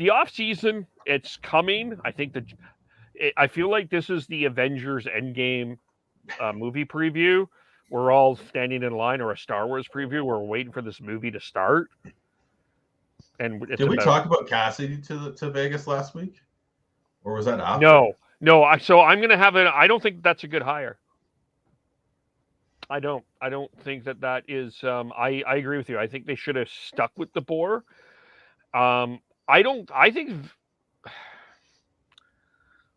the offseason, it's coming. I think I feel like this is the Avengers Endgame movie preview. We're all standing in line, or a Star Wars preview. We're waiting for this movie to start, and it's Did we about talk about Cassidy to Vegas last week, or was that after? no. So I'm gonna have it. I don't think that's a good hire. I don't. I don't think that is. I agree with you. I think they should have stuck with the boar. I don't. I think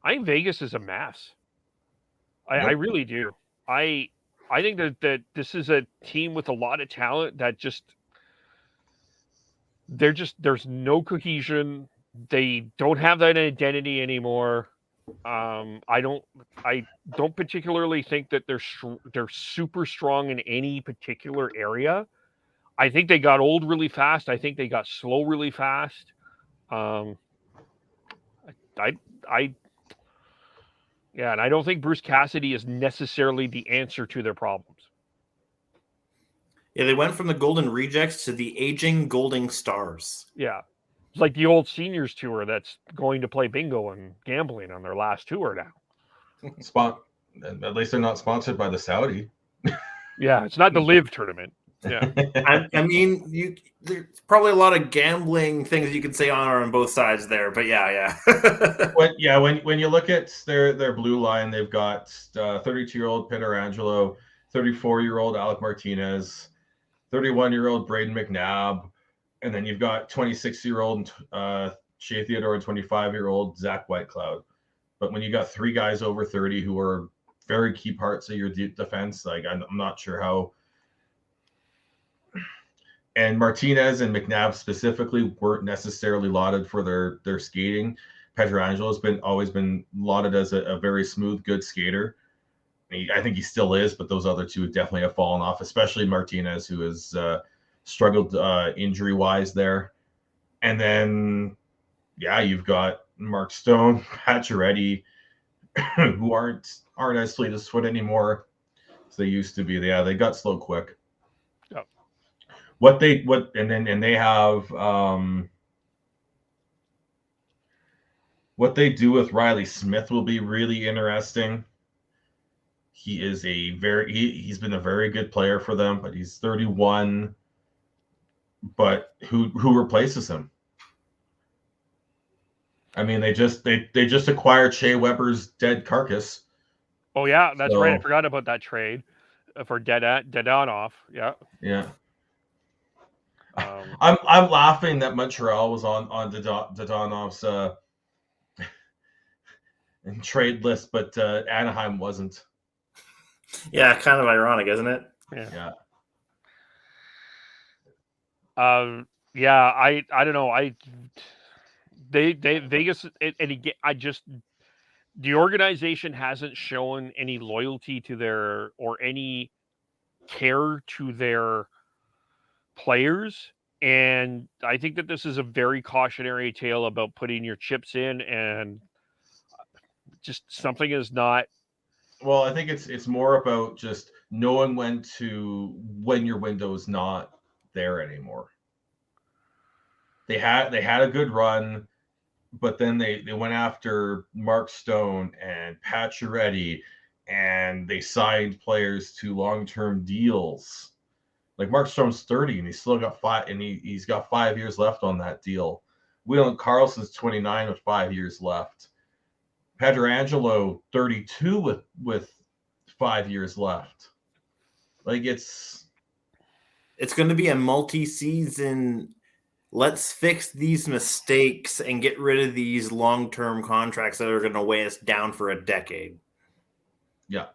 Vegas is a mess. I Nope. really do. I I think that this is a team with a lot of talent that there's no cohesion. They don't have that identity anymore. I don't I don't particularly think that they're super strong in any particular area. I think they got old really fast. I think they got slow really fast. Um, I I yeah, and I don't think Bruce Cassidy is necessarily the answer to their problems. Yeah, they went from the Golden Rejects to the aging Golden Stars. Yeah. It's like the old seniors tour that's going to play bingo and gambling on their last tour now. At least they're not sponsored by the Saudi. Yeah, it's not the live tournament. Yeah. I mean, there's probably a lot of gambling things you could say on both sides there, but yeah. when you look at their blue line, they've got 32-year-old Pietrangelo, 34-year-old Alec Martinez, 31-year-old Braden McNabb, and then you've got 26-year-old Shea Theodore and 25-year-old Zach Whitecloud. But when you got three guys over 30 who are very key parts of your defense, like I'm not sure how. And Martinez and McNabb specifically weren't necessarily lauded for their skating. Pietrangelo has always been lauded as a very smooth, good skater. I think he still is, but those other two definitely have fallen off, especially Martinez, who has struggled injury-wise there. And then, yeah, you've got Mark Stone, Pacioretty, who aren't as fleet as foot anymore as they used to be. Yeah, they got slow quick. Yep. And they have what they do with Riley Smith will be really interesting. He is he's been a very good player for them, but he's 31. But who replaces him? I mean, they just acquired Shea Weber's dead carcass. Oh yeah, that's right. I forgot about that trade for Dadonov. Yeah. Yeah. I'm laughing that Montreal was on Dadonov's trade list, but Anaheim wasn't. Yeah, kind of ironic, isn't it? Yeah. I don't know. They Vegas and again, the organization hasn't shown any loyalty to their or any care to their players. And I think that this is a very cautionary tale about putting your chips in, and just something is not. Well, I think it's more about just knowing when your window is not there anymore. They had a good run, but then they went after Mark Stone and Pacioretty, and they signed players to long-term deals. Like Mark Stone's 30 and he's still got he's got 5 years left on that deal. Wheelan Karlsson's 29 with 5 years left. Pietrangelo 32 with 5 years left. Like it's going to be a multi-season. Let's fix these mistakes and get rid of these long-term contracts that are going to weigh us down for a decade. Yeah.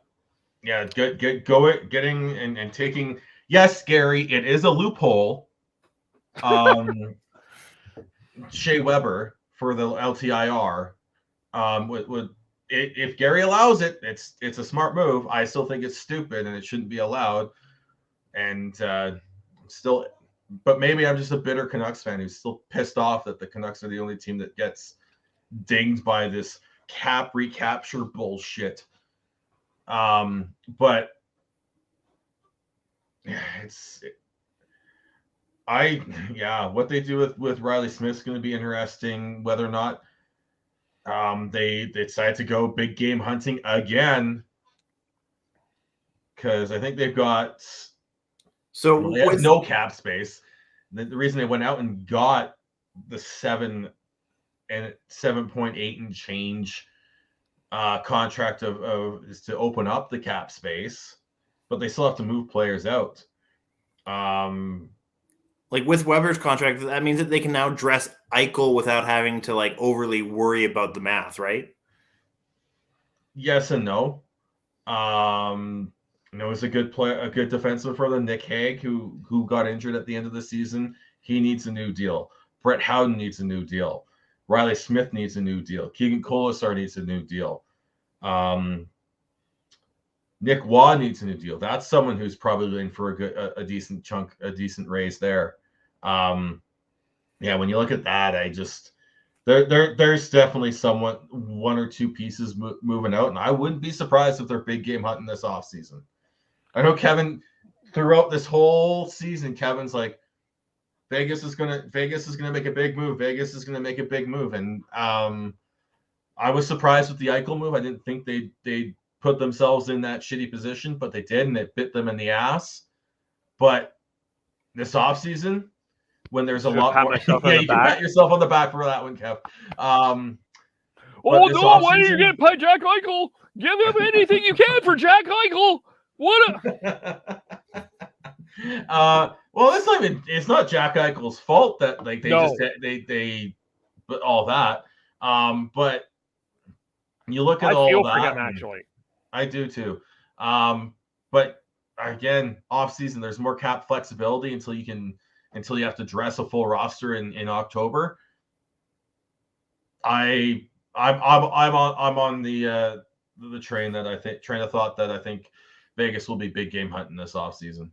Getting and taking. Yes, Gary, it is a loophole. Shea Weber for the LTIR. If Gary allows it, it's a smart move. I still think it's stupid and it shouldn't be allowed. And but maybe I'm just a bitter Canucks fan who's still pissed off that the Canucks are the only team that gets dinged by this cap recapture bullshit. But What they do with Riley Smith is going to be interesting. Whether or not they decide to go big game hunting again, because I think they've got they have no cap space. The reason they went out and got the 7.8 and change contract is to open up the cap space, but they still have to move players out. Like with Weber's contract, that means that they can now dress Eichel without having to like overly worry about the math, right? Yes and no. It was a good player, a good defenseman for them. Nick Hague, who got injured at the end of the season, he needs a new deal. Brett Howden needs a new deal. Riley Smith needs a new deal. Keegan Colasar needs a new deal. Nick Waugh needs a new deal. That's someone who's probably in for a decent chunk, a decent raise there. When you look at that, I just there's definitely one or two pieces moving out, and I wouldn't be surprised if they're big game hunting this offseason. I know Kevin throughout this whole season, Kevin's like, Vegas is gonna make a big move. Vegas is gonna make a big move, and I was surprised with the Eichel move. I didn't think they put themselves in that shitty position, but they did, and it bit them in the ass. But this offseason, when there's a lot more, you can pat yourself on the back for that one, Kev. Why do you get by Jack Eichel? Give him anything you can for Jack Eichel. Well, it's not Jack Eichel's fault that like but all that. But you look at all that. I feel for him, actually. I do too. But again, off season, there's more cap flexibility until you have to dress a full roster in October. I'm on the train of thought that I think Vegas will be big game hunting this offseason.